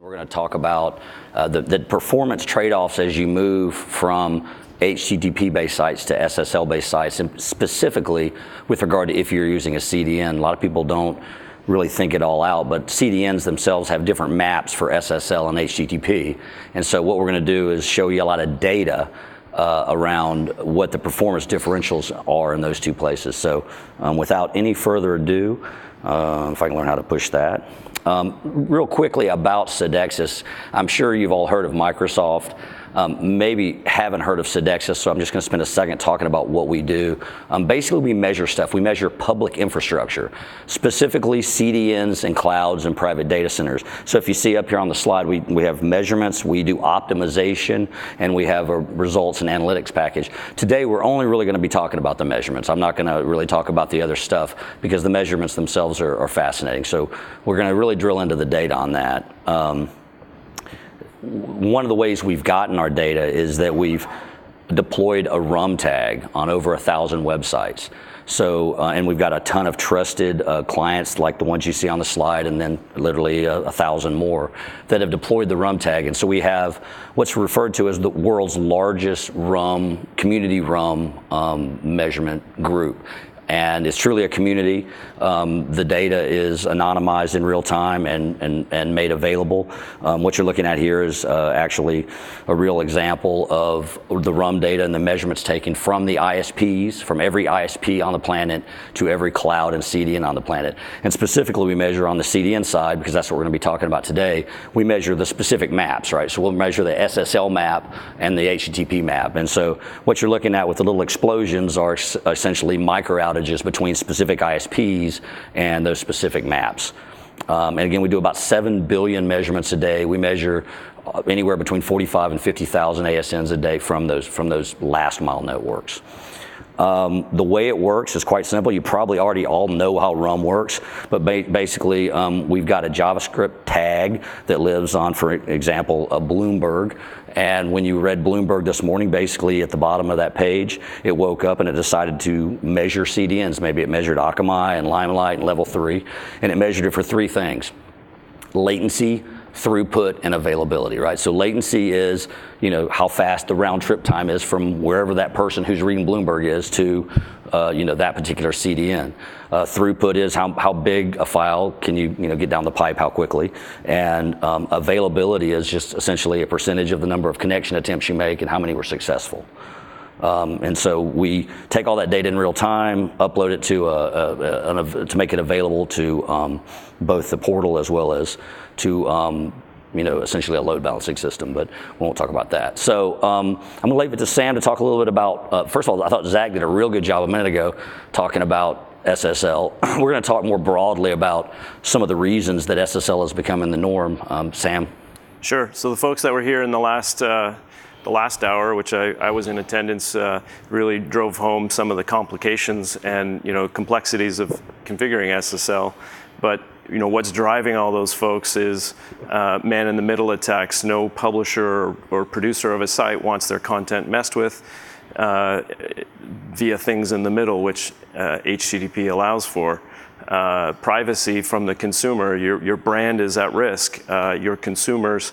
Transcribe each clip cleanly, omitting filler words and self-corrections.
We're going to talk about the performance trade-offs as you move from HTTP-based sites to SSL-based sites, and specifically with regard to if you're using a CDN. A lot of people don't really think it all out, but CDNs themselves have different maps for SSL and HTTP. And so what we're going to do is show you a lot of data around what the performance differentials are in those two places. So without any further ado, if I can learn how to push that. Real quickly about cedexis, I'm sure you've all heard of Microsoft. Maybe haven't heard of cedexis, so I'm just going to spend a second talking about what we do. Basically, we measure stuff. We measure public infrastructure, specifically CDNs and clouds and private data centers. So if you see up here on the slide, we have measurements, we do optimization, and we have a results and analytics package. Today, we're only really going to be talking about the measurements. I'm not going to really talk about the other stuff because the measurements themselves are fascinating. So we're going to really drill into the data on that. One of the ways we've gotten our data is that we've deployed a RUM tag on over 1,000 websites. So, and we've got a ton of trusted clients like the ones you see on the slide, and then literally 1,000 more that have deployed the RUM tag. And so we have what's referred to as the world's largest RUM, community RUM measurement group. And it's truly a community. The data is anonymized in real time and made available. What you're looking at here is actually a real example of the RUM data and the measurements taken from the ISPs, from every ISP on the planet to every cloud and CDN on the planet. And specifically, we measure on the CDN side, because that's what we're going to be talking about today. We measure the specific maps, right? So we'll measure the SSL map and the HTTP map. And so what you're looking at with the little explosions are essentially micro outages between specific ISPs and those specific maps. And again, we do about 7 billion measurements a day. We measure anywhere between 45 and 50,000 ASNs a day from those last mile networks. The way it works is quite simple. You probably already all know how RUM works, but basically we've got a JavaScript tag that lives on, for example, a Bloomberg. And when you read Bloomberg this morning, basically at the bottom of that page, it woke up and it decided to measure CDNs. Maybe it measured Akamai and Limelight and Level 3, and it measured it for 3 things: latency, throughput, and availability, right? So latency is, how fast the round trip time is from wherever that person who's reading Bloomberg is to, that particular CDN. Throughput is how big a file can you, get down the pipe, how quickly. And availability is just essentially a percentage of the number of connection attempts you make and how many were successful. And so we take all that data in real time, upload it to make it available to both the portal as well as to essentially a load balancing system, but we won't talk about that. So I'm going to leave it to Sam to talk a little bit about, first of all, I thought Zach did a real good job a minute ago talking about SSL. We're going to talk more broadly about some of the reasons that SSL is becoming the norm. Sam? Sure. So the folks that were here in the last hour, which I was in attendance, really drove home some of the complications and complexities of configuring SSL. But what's driving all those folks is man-in-the-middle attacks. No publisher or producer of a site wants their content messed with via things in the middle, which HTTP allows for. Privacy from the consumer. Your brand is at risk. Your consumers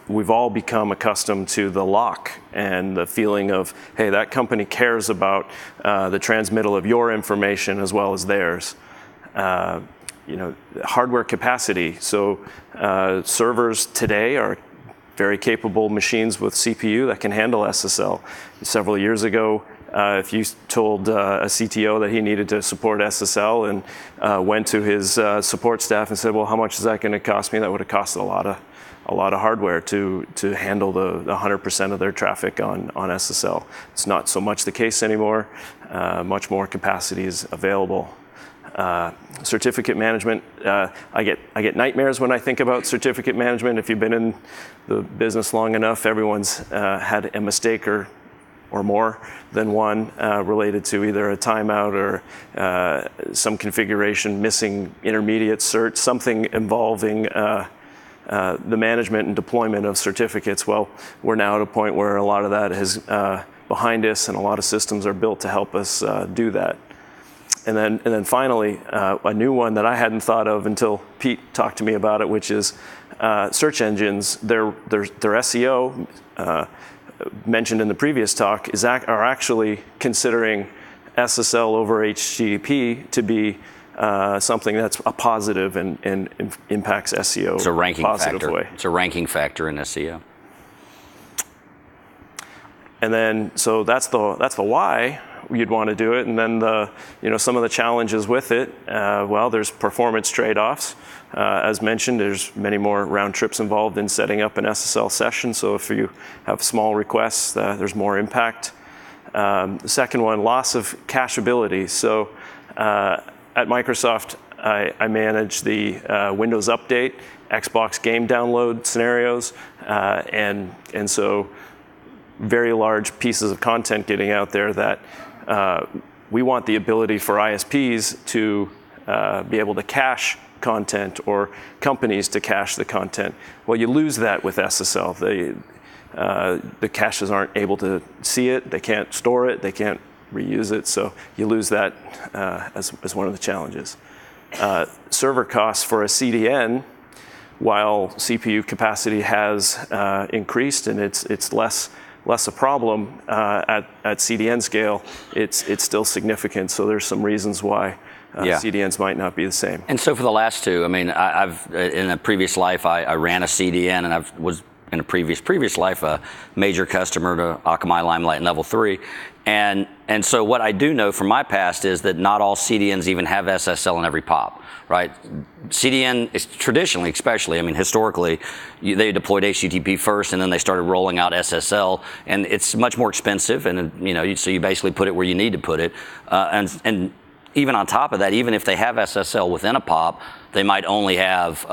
we've all become accustomed to the lock and the feeling of, hey, that company cares about the transmittal of your information as well as theirs. Hardware capacity. So servers today are very capable machines with CPU that can handle SSL. Several years ago, if you told a CTO that he needed to support SSL and went to his support staff and said, well, how much is that going to cost me? That would have costed a lot of hardware to handle the 100% of their traffic on SSL. It's not so much the case anymore. Much more capacity is available. Certificate management. I get nightmares when I think about certificate management. If you've been in the business long enough, everyone's had a mistake or more than one related to either a timeout or some configuration, missing intermediate cert, something involving the management and deployment of certificates. Well, we're now at a point where a lot of that is behind us, and a lot of systems are built to help us do that. And then finally, a new one that I hadn't thought of until Pete talked to me about it, which is search engines. Their SEO mentioned in the previous talk are actually considering SSL over HTTP to be something that's a positive and impacts SEO. It's a ranking positive factor. way. It's a ranking factor in SEO. And then, so that's the why you'd want to do it. And then some of the challenges with it. Well, there's performance trade-offs. As mentioned, there's many more round trips involved in setting up an SSL session. So if you have small requests, there's more impact. The second one, loss of cacheability. So at Microsoft, I manage the Windows Update, Xbox game download scenarios, and so very large pieces of content getting out there that we want the ability for ISPs to be able to cache content or companies to cache the content. Well, you lose that with SSL. The caches aren't able to see it, they can't store it, they can't reuse it, so you lose that as one of the challenges. Server costs for a CDN, while CPU capacity has increased and it's less a problem at CDN scale, it's still significant, so there's some reasons why CDNs might not be the same. And so for the last two, I mean, I've in a previous life, I ran a CDN, and I was in a previous life a major customer to Akamai, Limelight, and Level 3. And so what I do know from my past is that not all CDNs even have SSL in every POP, right? CDN is traditionally, especially, I mean, historically, they deployed HTTP first, and then they started rolling out SSL, and it's much more expensive, and so you basically put it where you need to put it, and even on top of that, even if they have SSL within a POP, they might only have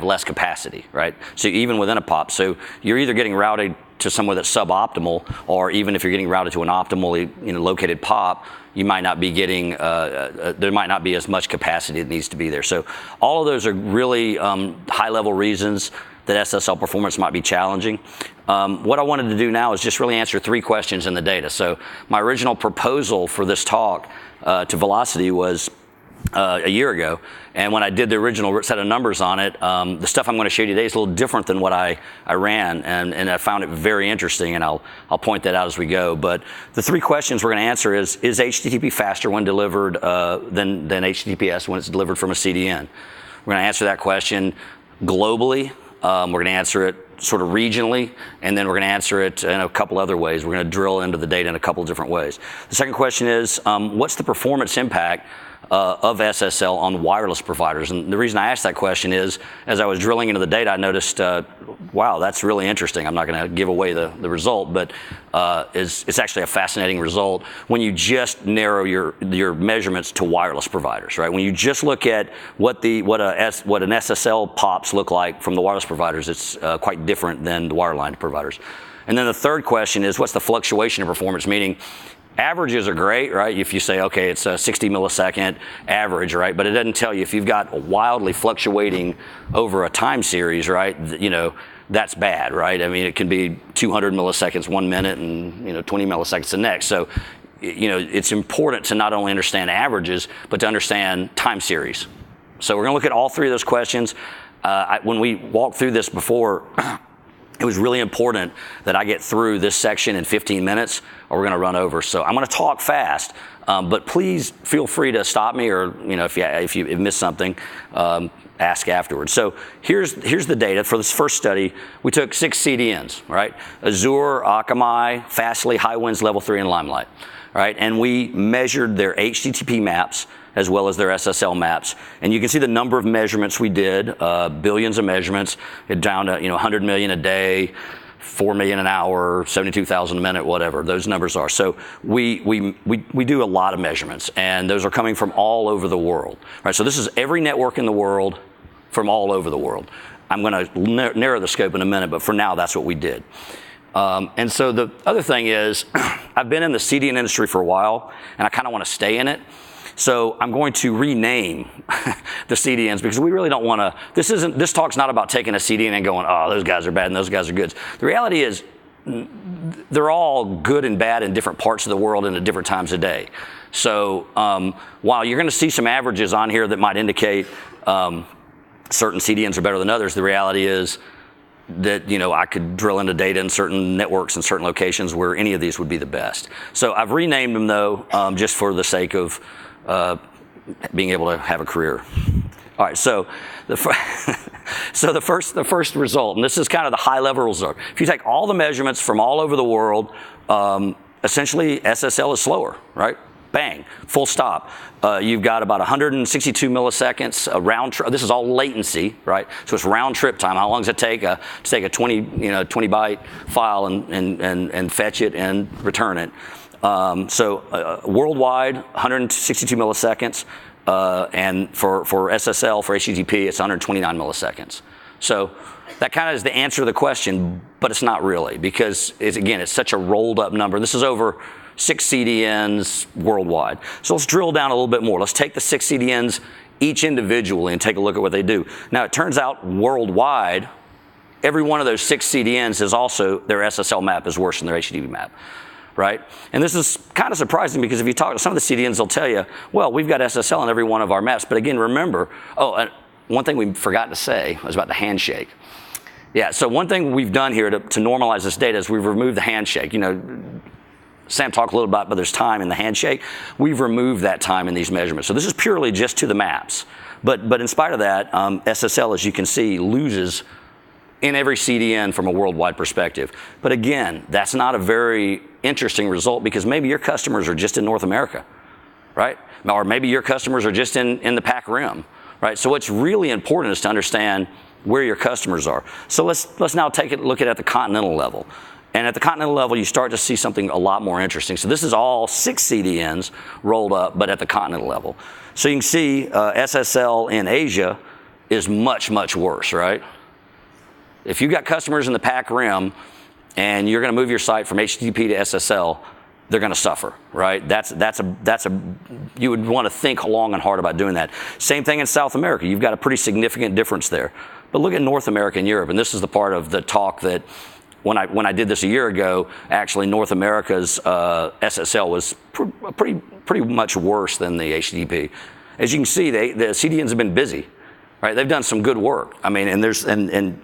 less capacity, right? So even within a POP, so you're either getting routed to somewhere that's suboptimal, or even if you're getting routed to an optimally located POP, you might not be getting there might not be as much capacity that needs to be there. So all of those are really high-level reasons that SSL performance might be challenging. What I wanted to do now is just really answer 3 questions in the data. So my original proposal for this talk to Velocity was a year ago, and when I did the original set of numbers on it, the stuff I'm going to show you today is a little different than what I ran, and I found it very interesting, and I'll point that out as we go. But the 3 questions we're going to answer is HTTP faster when delivered than HTTPS when it's delivered from a CDN? We're going to answer that question globally. We're going to answer it sort of regionally, and then we're going to answer it in a couple other ways. We're going to drill into the data in a couple of different ways. The second question is, what's the performance impact of SSL on wireless providers? And the reason I asked that question is, as I was drilling into the data, I noticed, wow, that's really interesting. I'm not going to give away the result, but it's actually a fascinating result when you just narrow your measurements to wireless providers, right? When you just look at what an SSL POPs look like from the wireless providers, it's quite different than the wireline providers. And then the third question is, what's the fluctuation of performance? Meaning, averages are great, right? If you say, okay, it's a 60 millisecond average, right? But it doesn't tell you if you've got wildly fluctuating over a time series, right? That's bad, right? I mean, it can be 200 milliseconds 1 minute and 20 milliseconds the next. So, it's important to not only understand averages, but to understand time series. So we're going to look at all 3 of those questions. When we walked through this before, it was really important that I get through this section in 15 minutes, or we're going to run over. So I'm going to talk fast, but please feel free to stop me, or if you missed something, ask afterwards. So here's the data for this first study. We took 6 CDNs, right? Azure, Akamai, Fastly, Highwinds, Level 3, and Limelight, right? And we measured their HTTP maps as well as their SSL maps. And you can see the number of measurements we did, billions of measurements, down to 100 million a day, 4 million an hour, 72,000 a minute, whatever those numbers are. So we do a lot of measurements, and those are coming from all over the world, right? So this is every network in the world from all over the world. I'm going to narrow the scope in a minute, but for now, that's what we did. And so the other thing is, I've been in the CDN industry for a while, and I kind of want to stay in it. So I'm going to rename the CDNs, because we really don't want to, this talk's not about taking a CDN and going, oh, those guys are bad and those guys are good. The reality is, they're all good and bad in different parts of the world and at different times of day. So while you're going to see some averages on here that might indicate certain CDNs are better than others, the reality is that I could drill into data in certain networks and certain locations where any of these would be the best. So I've renamed them though, just for the sake of being able to have a career. All right, so the first result, and this is kind of the high level result. If you take all the measurements from all over the world, essentially SSL is slower, right? Bang, full stop. You've got about 162 milliseconds round trip. This is all latency, right? So it's round trip time. How long does it take to take a 20 byte file and fetch it and return it? So worldwide, 162 milliseconds, and for SSL, for HTTP, it's 129 milliseconds. So that kind of is the answer to the question, but it's not really, because it's such a rolled up number. This is over 6 CDNs worldwide. So let's drill down a little bit more. Let's take the 6 CDNs each individually and take a look at what they do. Now, it turns out worldwide, every one of those 6 CDNs is also, their SSL map is worse than their HTTP map, right? And this is kind of surprising, because if you talk to some of the CDNs, they'll tell you, well, we've got SSL in every one of our maps. But again, remember, one thing we forgot to say was about the handshake. Yeah, so one thing we've done here to normalize this data is we've removed the handshake. Sam talked a little about, but there's time in the handshake. We've removed that time in these measurements. So this is purely just to the maps. But in spite of that, SSL, as you can see, loses in every CDN from a worldwide perspective. But again, that's not a very interesting result, because maybe your customers are just in North America, right? Or maybe your customers are just in the PAC rim, right? So what's really important is to understand where your customers are. So let's now look at the continental level. And at the continental level, you start to see something a lot more interesting. So this is all 6 CDNs rolled up, but at the continental level. So you can see SSL in Asia is much, much worse, right? If you've got customers in the PAC rim and you're going to move your site from HTTP to SSL, they're going to suffer, right? You would want to think long and hard about doing that. Same thing in South America. You've got a pretty significant difference there. But look at North America and Europe, and this is the part of the talk that when I did this a year ago, actually North America's SSL was pretty much worse than the HTTP. As you can see, the CDNs have been busy, right? They've done some good work. I mean, and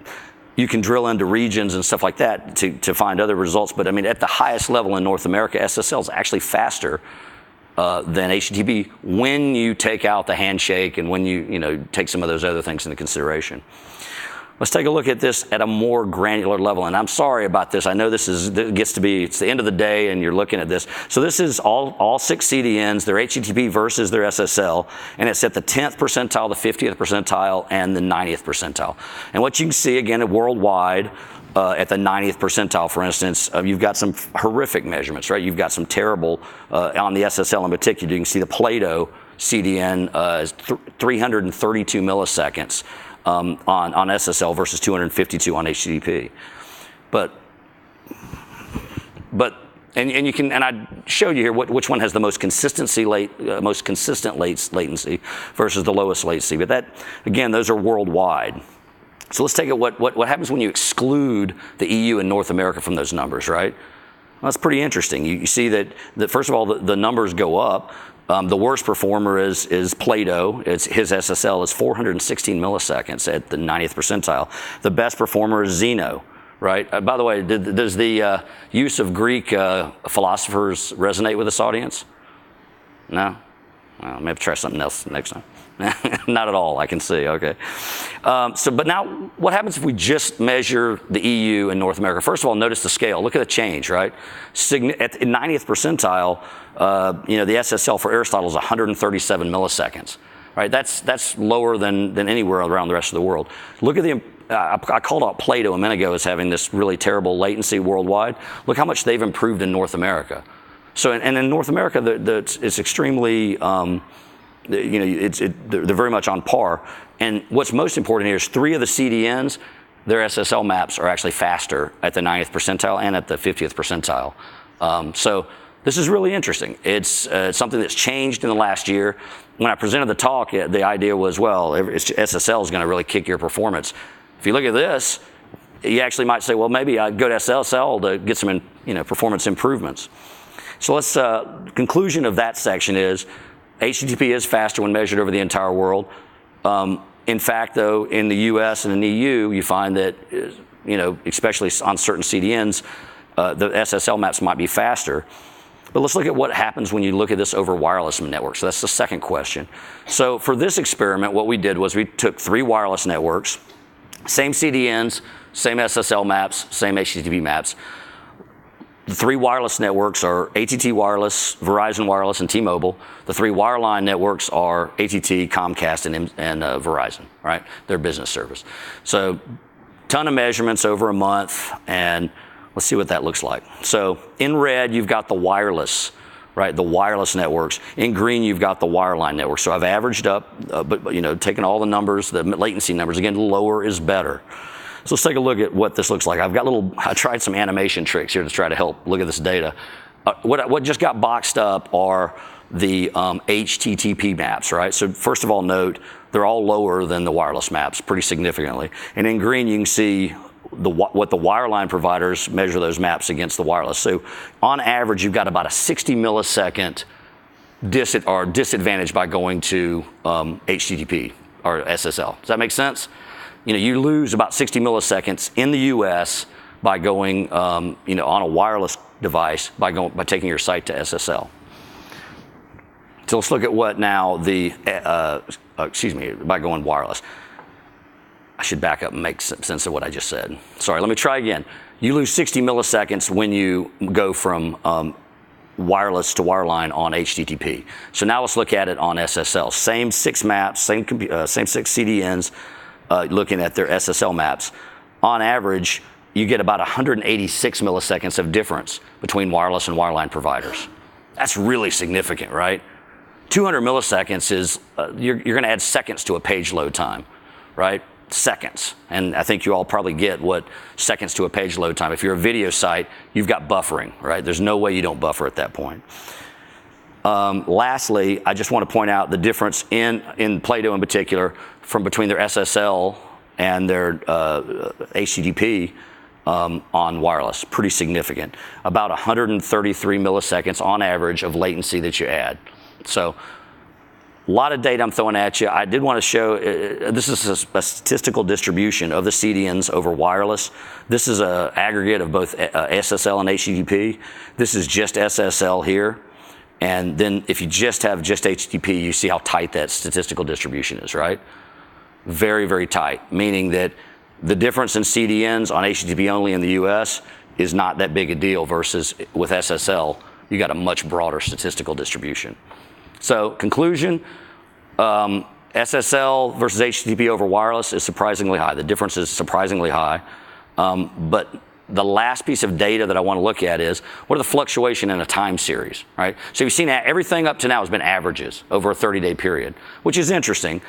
you can drill into regions and stuff like that to find other results. But I mean, at the highest level in North America, SSL is actually faster than HTTP when you take out the handshake and when you take some of those other things into consideration. Let's take a look at this at a more granular level. And I'm sorry about this. I know it's the end of the day and you're looking at this. So this is all 6 CDNs, their HTTP versus their SSL. And it's at the 10th percentile, the 50th percentile, and the 90th percentile. And what you can see, again, worldwide, at the 90th percentile, for instance, you've got some horrific measurements, right? You've got some terrible, on the SSL in particular, you can see the Plato CDN is 332 milliseconds. On SSL versus 252 on HTTP, and you can, and I showed you here which one has the most consistent latency versus the lowest latency. But that, again, those are worldwide. So let's take it what happens when you exclude the EU and North America from those numbers, right? Well, that's pretty interesting. You see that first of all the numbers go up. The worst performer is Plato. His SSL is 416 milliseconds at the 90th percentile. The best performer is Zeno, right? By the way, does the use of Greek philosophers resonate with this audience? No? Well, maybe try something else next time. Not at all, I can see, okay. But now, what happens if we just measure the EU and North America? First of all, notice the scale. Look at the change, right? At the 90th percentile, the SSL for Aristotle is 137 milliseconds, right? That's lower than anywhere around the rest of the world. Look at I called out Plato a minute ago as having this really terrible latency worldwide. Look how much they've improved in North America. So, and in North America, it's extremely, they're very much on par. And what's most important here is 3 of the CDNs, their SSL maps are actually faster at the 90th percentile and at the 50th percentile. So this is really interesting. It's something that's changed in the last year. When I presented the talk, the idea was, well, SSL is going to really kick your performance. If you look at this, you actually might say, well, maybe I'd go to SSL to get some performance improvements. So let's, conclusion of that section is HTTP is faster when measured over the entire world. In fact, though, in the US and in the EU, you find that, especially on certain CDNs, the SSL maps might be faster. But let's look at what happens when you look at this over wireless networks. So that's the second question. So for this experiment, what we did was we took 3 wireless networks, same CDNs, same SSL maps, same HTTP maps. The 3 wireless networks are AT&T Wireless, Verizon Wireless, and T-Mobile. The 3 wireline networks are AT&T, Comcast, and Verizon, right? Their business service. So ton of measurements over a month, and let's see what that looks like. So in red, you've got the wireless, right? The wireless networks. In green, you've got the wireline network. So I've averaged up, but taken all the numbers, the latency numbers. Again, lower is better. So let's take a look at what this looks like. I tried some animation tricks here to try to help look at this data. What just got boxed up are the HTTP maps, right? So first of all, note, they're all lower than the wireless maps pretty significantly. And in green, you can see what the wireline providers measure those maps against the wireless. So on average, you've got about a 60 millisecond disadvantage by going to HTTP or SSL. Does that make sense? You lose about 60 milliseconds in the U.S. by going, on a wireless device by taking your site to SSL. So let's look at what now by going wireless. I should back up and make sense of what I just said. Sorry, let me try again. You lose 60 milliseconds when you go from wireless to wireline on HTTP. So now let's look at it on SSL. Same 6 maps, same 6 CDNs. Looking at their SSL maps, on average, you get about 186 milliseconds of difference between wireless and wireline providers. That's really significant, right? 200 milliseconds is, you're going to add seconds to a page load time, right? Seconds. And I think you all probably get what seconds to a page load time. If you're a video site, you've got buffering, right? There's no way you don't buffer at that point. Lastly, I just want to point out the difference in Plato in particular between their SSL and their HTTP on wireless. Pretty significant. About 133 milliseconds on average of latency that you add. So a lot of data I'm throwing at you. I did want to show, this is a statistical distribution of the CDNs over wireless. This is an aggregate of both SSL and HTTP. This is just SSL here. And then if you just have HTTP, you see how tight that statistical distribution is, right? Very, very tight, meaning that the difference in CDNs on HTTP only in the US is not that big a deal versus with SSL, you got a much broader statistical distribution. So conclusion, SSL versus HTTP over wireless is surprisingly high. The difference is surprisingly high, but the last piece of data that I want to look at is what are the fluctuation in a time series, right? So you've seen that everything up to now has been averages over a 30-day period, which is interesting.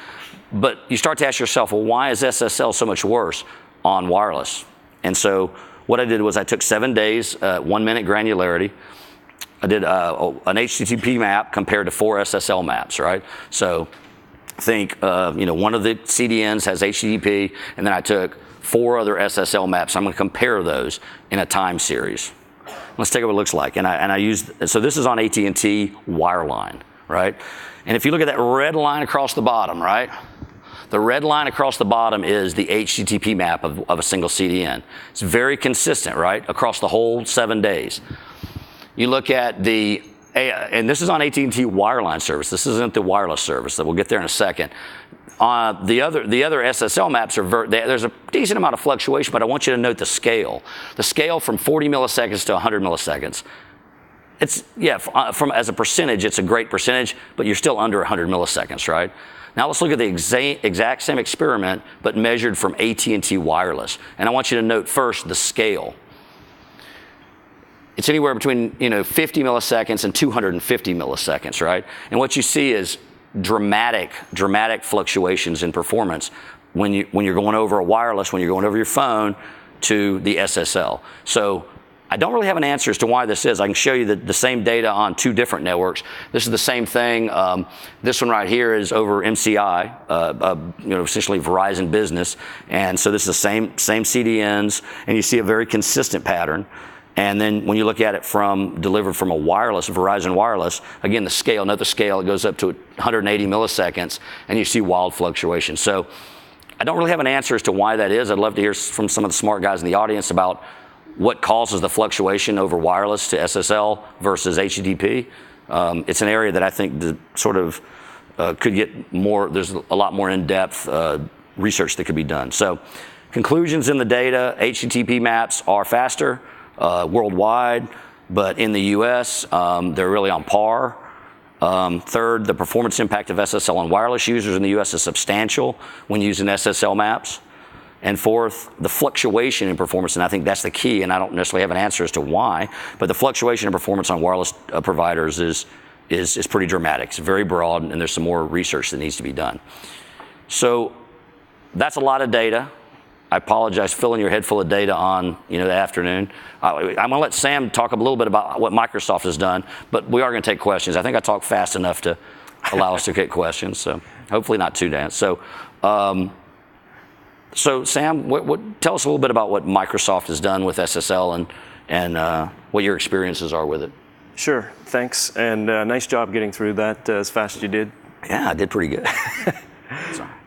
But you start to ask yourself, well, why is SSL so much worse on wireless? And so what I did was I took 7 days, 1 minute granularity. I did an HTTP map compared to 4 SSL maps, right? So think, one of the CDNs has HTTP, and then I took 4 other SSL maps. I'm going to compare those in a time series. Let's take a look what it looks like. And I used, so this is on AT&T wireline, right? And if you look at that red line across the bottom, right? The red line across the bottom is the HTTP map of a single CDN. It's very consistent, right? Across the whole 7 days. You look at and this is on AT&T wireline service. This isn't the wireless service, that we'll get there in a second. The other SSL maps there's a decent amount of fluctuation, but I want you to note the scale. The scale from 40 milliseconds to 100 milliseconds. It's, as a percentage, it's a great percentage, but you're still under 100 milliseconds, right? Now let's look at the exact same experiment, but measured from AT&T wireless. And I want you to note first the scale. It's anywhere between 50 milliseconds and 250 milliseconds, right? And what you see is dramatic fluctuations in performance when you're going over a wireless, when you're going over your phone to the SSL. So I don't really have an answer as to why this is. I can show you the same data on 2 different networks. This is the same thing. This one right here is over MCI, essentially Verizon Business. And so this is the same CDNs, and you see a very consistent pattern. And then when you look at it delivered from a wireless, Verizon Wireless, again, the scale, note the scale, it goes up to 180 milliseconds, and you see wild fluctuation. So I don't really have an answer as to why that is. I'd love to hear from some of the smart guys in the audience about what causes the fluctuation over wireless to SSL versus HTTP. It's an area that I think could get more, there's a lot more in-depth research that could be done. So conclusions in the data, HTTP maps are faster worldwide, but in the US, they're really on par. Third, the performance impact of SSL on wireless users in the US is substantial when using SSL maps. And fourth, the fluctuation in performance, and I think that's the key, and I don't necessarily have an answer as to why, but the fluctuation in performance on wireless providers is pretty dramatic. It's very broad, and there's some more research that needs to be done. So that's a lot of data. I apologize filling your head full of data on the afternoon. I'm going to let Sam talk a little bit about what Microsoft has done, but we are going to take questions. I think I talked fast enough to allow us to get questions, so hopefully not too dense. So Sam, tell us a little bit about what Microsoft has done with SSL and what your experiences are with it. Sure, thanks, and nice job getting through that as fast as you did. Yeah, I did pretty good.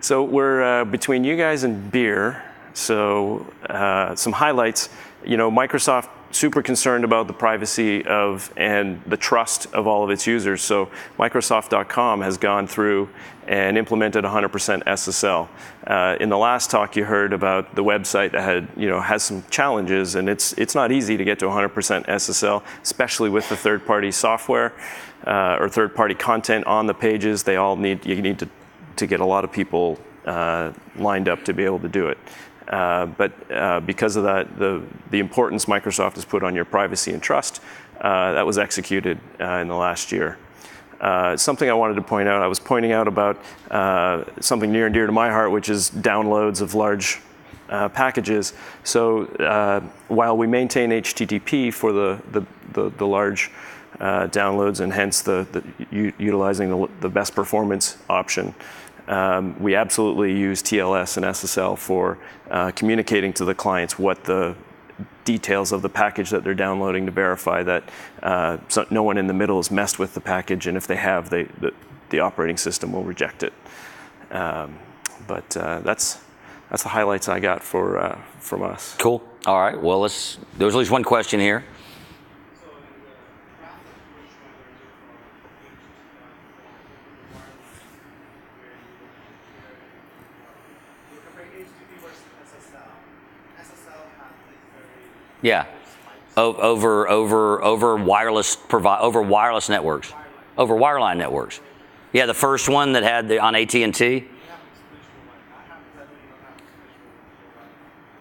So we're between you guys and beer. So some highlights. Microsoft super concerned about the privacy of and the trust of all of its users. So Microsoft.com has gone through and implemented 100% SSL. In the last talk, you heard about the website that has some challenges, and it's not easy to get to 100% SSL, especially with the third-party software or third-party content on the pages. You need to get a lot of people lined up to be able to do it. But because of that, the importance Microsoft has put on your privacy and trust, that was executed in the last year. Something I wanted to point out, I was pointing out about something near and dear to my heart, which is downloads of large packages. So while we maintain HTTP for the large downloads and hence utilizing the best performance option, we absolutely use TLS and SSL for communicating to the clients what the details of the package that they're downloading to verify that so no one in the middle has messed with the package, and if they have, the operating system will reject it. But that's the highlights I got from us. Cool. All right. Well, there's at least one question here. Yeah, over wireless networks, over wireline networks. Yeah, the first one that had on AT&T.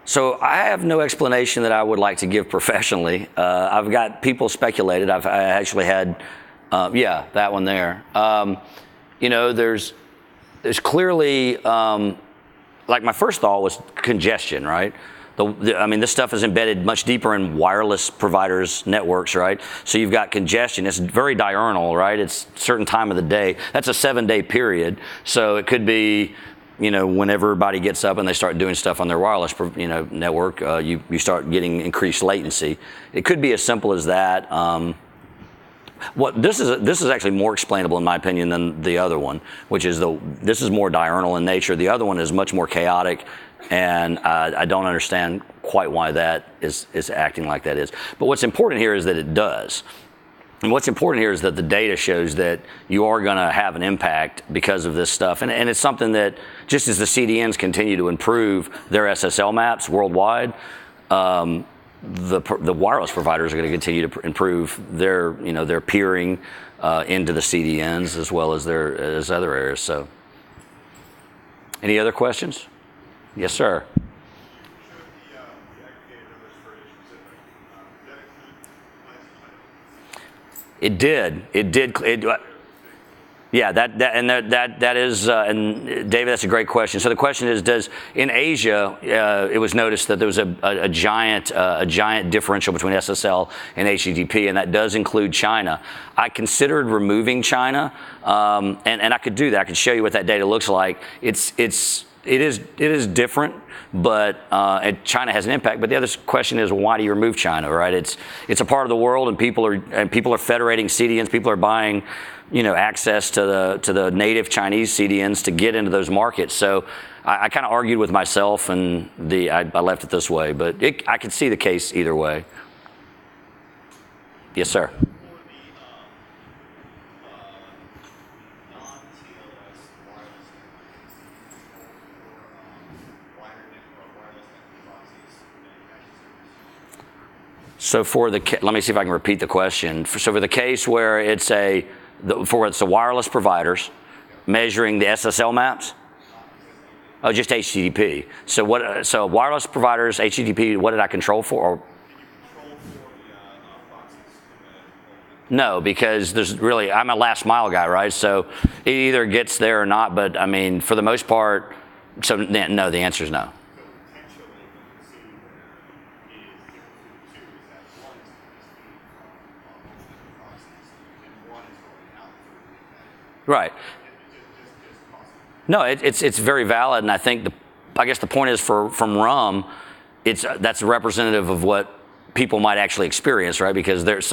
So I have no explanation that I would like to give professionally. I've got people speculated. I actually had, that one there. There's clearly, like my first thought was congestion, right? This stuff is embedded much deeper in wireless providers' networks, right? So you've got congestion. It's very diurnal, right? It's a certain time of the day. That's a 7-day period. So it could be, when everybody gets up and they start doing stuff on their wireless, network, you start getting increased latency. It could be as simple as that. This is actually more explainable in my opinion than the other one, which is this is more diurnal in nature. The other one is much more chaotic. And I don't understand quite why that is acting like that is. But what's important here is that it does. And what's important here is that the data shows that you are going to have an impact because of this stuff. And it's something that, just as the CDNs continue to improve their SSL maps worldwide, the wireless providers are going to continue to improve their peering into the CDNs as well as as other areas. So, any other questions? Yes, sir. It did. Yeah, that is, and David, that's a great question. So the question is, in Asia, it was noticed that there was a giant differential between SSL and HTTP, and that does include China. I considered removing China, and I could do that. I could show you what that data looks like. It's it is different, but and China has an impact. But the other question is, why do you remove China, right? It's a part of the world, and people are federating CDNs. People are buying, access to the native Chinese CDNs to get into those markets. So I kind of argued with myself, and I left it this way. But I could see the case either way. Yes, sir. So let me see if I can repeat the question. So for the case where it's a wireless providers measuring the SSL maps? Oh, just HTTP. So wireless providers, HTTP, what did I control for? No, because I'm a last mile guy, right? So it either gets there or not, but I mean, for the most part, so no, the answer is no. Right. No, it's very valid, and I think I guess the point is from RUM, that's representative of what people might actually experience, right? Because it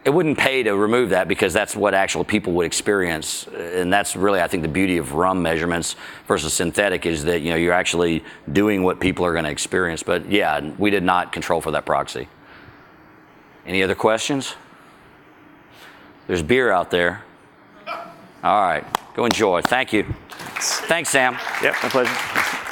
wouldn't pay to remove that because that's what actual people would experience, and that's really, I think, the beauty of RUM measurements versus synthetic is that you're actually doing what people are going to experience. But yeah, we did not control for that proxy. Any other questions? There's beer out there. All right, go enjoy. Thank you. Thanks, Sam. Yep, my pleasure.